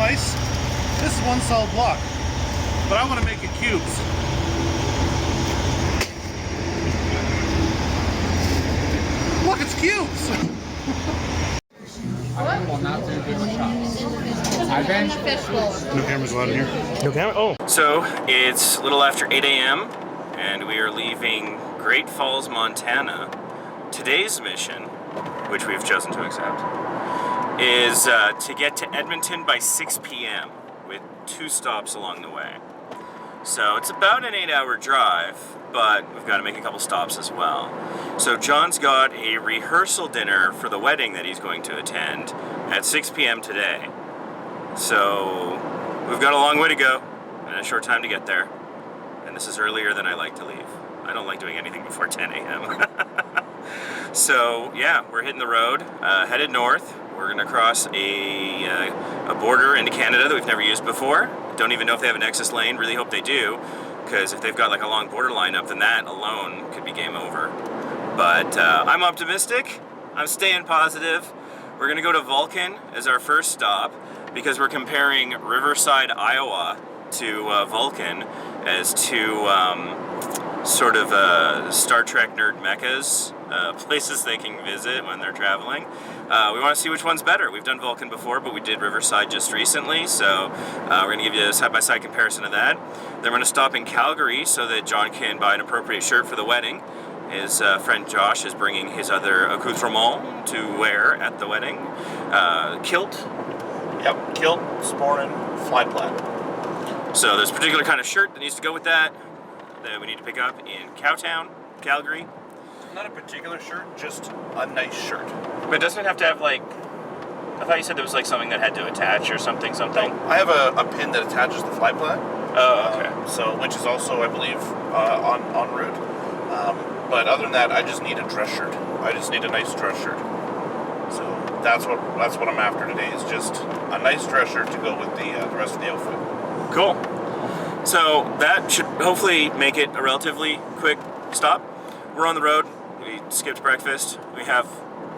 nice. This is one solid block, but I want to make it cubes. Look, it's cubes. No cameras allowed in here. No camera? Oh. So it's a little after 8 a.m. and we are leaving Great Falls, Montana. Today's mission, which we've chosen to accept, is to get to Edmonton by 6 p.m. with 2 stops along the way. So it's about an 8-hour drive, but we've got to make a couple stops as well. So John's got a rehearsal dinner for the wedding that he's going to attend at 6 p.m. today. So we've got a long way to go and a short time to get there. And this is earlier than I like to leave. I don't like doing anything before 10 a.m. So yeah, we're hitting the road, headed north. We're gonna cross a border into Canada that we've never used before. Don't even know if they have a Nexus lane. Really hope they do, because if they've got like a long border lineup, then that alone could be game over. But I'm optimistic. I'm staying positive. We're gonna go to Vulcan as our first stop because we're comparing Riverside, Iowa to Vulcan as two sort of Star Trek nerd meccas, places they can visit when they're traveling. We want to see which one's better. We've done Vulcan before, but we did Riverside just recently, so we're going to give you a side-by-side comparison of that. Then we're going to stop in Calgary so that John can buy an appropriate shirt for the wedding. His friend Josh is bringing his other accoutrement to wear at the wedding. Kilt. Yep, kilt, sporran, fly plaid. So there's a particular kind of shirt that needs to go with that we need to pick up in Cowtown, Calgary. Not a particular shirt, just a nice shirt. But doesn't it have to have like, I thought you said there was like something that had to attach or something? I have a pin that attaches the fly plaid. Oh, okay. Which is also, I believe, en route. But other than that, I just need a dress shirt. I just need a nice dress shirt. So that's what I'm after today, is just a nice dress shirt to go with the rest of the outfit. Cool. So that should hopefully make it a relatively quick stop. We're on the road. We skipped breakfast. We have,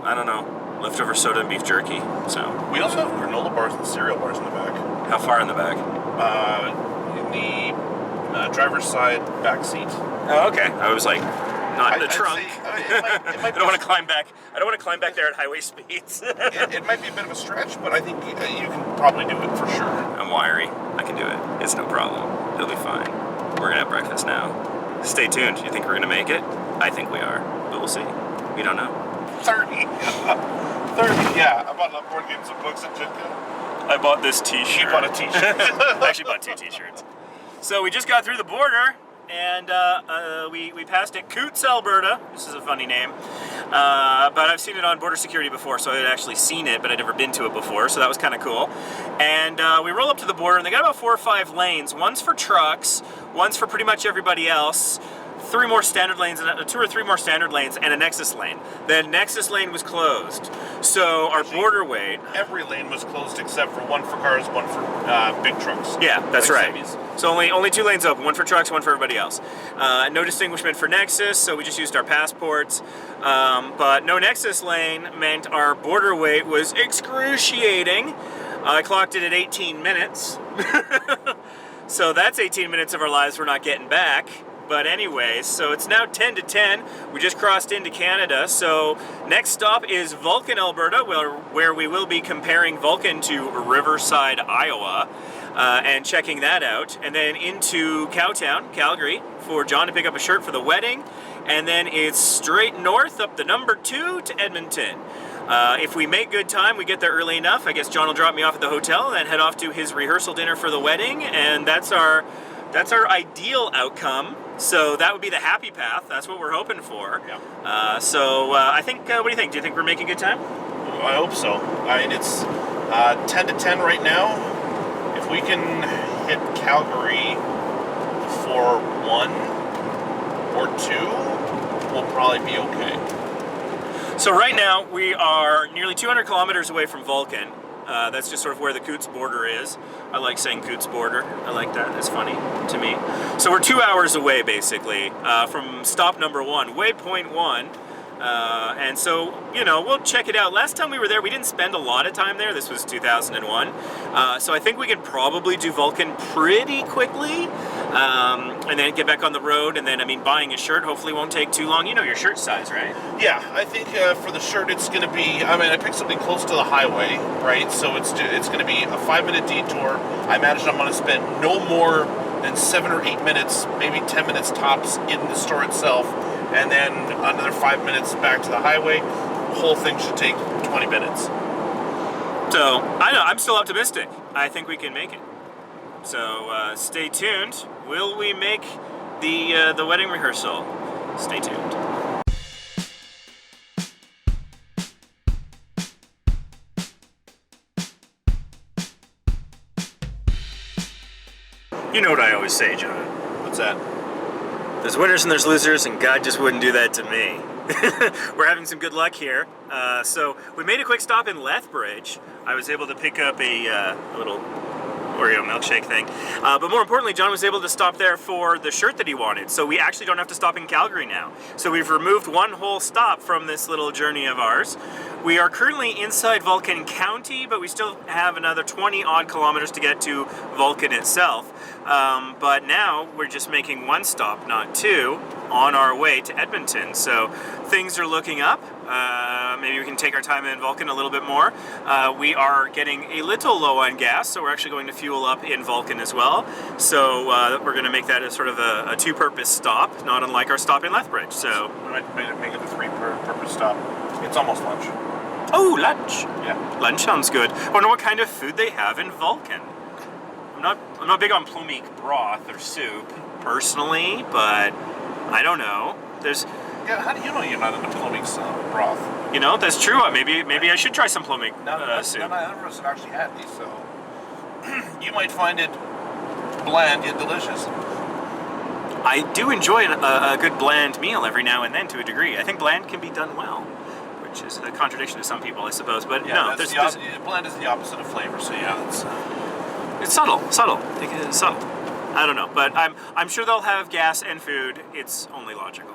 I don't know, leftover soda and beef jerky. So we also have granola bars and cereal bars in the back. How far in the back? In the driver's side back seat. Oh, okay. I was like, not in the trunk. It might I don't want to climb back. I don't want to climb back there at highway speeds. it might be a bit of a stretch, but I think you can probably do it for sure. I'm wiry. I can do it. It's no problem. It'll be fine. We're gonna have breakfast now. Stay tuned. You think we're gonna make it? I think we are, but we'll see. We don't know. 30. 30. Yeah, I bought board games and books at Jitka. I bought this T-shirt. She bought a T-shirt. I actually bought 2 T-shirts. So we just got through the border, and we passed at Coots, Alberta. This is a funny name, but I've seen it on border security before, so I had actually seen it, but I'd never been to it before, so that was kind of cool. And we roll up to the border, and they got about 4 or 5 lanes. One's for trucks, one's for pretty much everybody else. 2 or 3 more standard lanes, and a Nexus lane. The Nexus lane was closed, so our border wait. Every lane was closed except for one for cars, one for big trucks. Yeah, that's like right. semis. So only 2 lanes open, one for trucks, one for everybody else. No distinguishment for Nexus, so we just used our passports. But no Nexus lane meant our border wait was excruciating. I clocked it at 18 minutes. So that's 18 minutes of our lives we're not getting back. But anyways, so it's now 10 to 10. We just crossed into Canada. So next stop is Vulcan, Alberta, where we will be comparing Vulcan to Riverside, Iowa, and checking that out. And then into Cowtown, Calgary, for John to pick up a shirt for the wedding. And then it's straight north up the number 2 to Edmonton. If we make good time, we get there early enough. I guess John will drop me off at the hotel and then head off to his rehearsal dinner for the wedding. And that's our ideal outcome. So that would be the happy path. That's what we're hoping for. Yeah. I think, what do you think? Do you think we're making good time? I hope so. I mean, it's 10 to 10 right now. If we can hit Calgary for 1 or 2, we'll probably be okay. So right now, we are nearly 200 kilometers away from Vulcan. That's just sort of where the Coots border is. I like saying Coots border. I like that. It's funny to me. So we're 2 hours away, basically, from stop number 1, waypoint 1, And so, you know, we'll check it out. Last time we were there, we didn't spend a lot of time there. This was 2001. So I think we can probably do Vulcan pretty quickly, and then get back on the road. And then, I mean, buying a shirt hopefully won't take too long. You know your shirt size, right? Yeah, I think for the shirt it's going to be, I mean, I picked something close to the highway, right? So it's going to be a 5-minute detour. I imagine I'm going to spend no more than 7 or 8 minutes, maybe 10 minutes tops in the store itself, and then another 5 minutes back to the highway. The whole thing should take 20 minutes. So, I know, I'm still optimistic. I think we can make it. So, stay tuned. Will we make the wedding rehearsal? Stay tuned. You know what I always say, John. What's that? There's winners and there's losers, and God just wouldn't do that to me. We're having some good luck here. So we made a quick stop in Lethbridge. I was able to pick up a little Oreo milkshake thing. But more importantly, John was able to stop there for the shirt that he wanted. So we actually don't have to stop in Calgary now. So we've removed one whole stop from this little journey of ours. We are currently inside Vulcan County, but we still have another 20 odd kilometers to get to Vulcan itself. But now we're just making one stop, not two, on our way to Edmonton. So things are looking up. Maybe we can take our time in Vulcan a little bit more. We are getting a little low on gas, so we're actually going to fuel up in Vulcan as well. So we're going to make that a sort of a two-purpose stop, not unlike our stop in Lethbridge. So We might make it a three-purpose stop. It's almost lunch. oh, lunch. Yeah. Lunch sounds good. I wonder what kind of food they have in Vulcan. I'm not big on plumik broth or soup personally, but I don't know. There's, Yeah, how do you know you're not into plumik broth? you know, that's true. Maybe I should try some plumik soup. None of us have actually had these, so you might find it bland yet delicious. I do enjoy a good bland meal every now and then to a degree. I think bland can be done well, which is a contradiction to some people, I suppose. But Yeah, no, there's bland is the opposite of flavor, so yeah, it's subtle. I think it's subtle. I don't know, but I'm sure they'll have gas and food. It's only logical.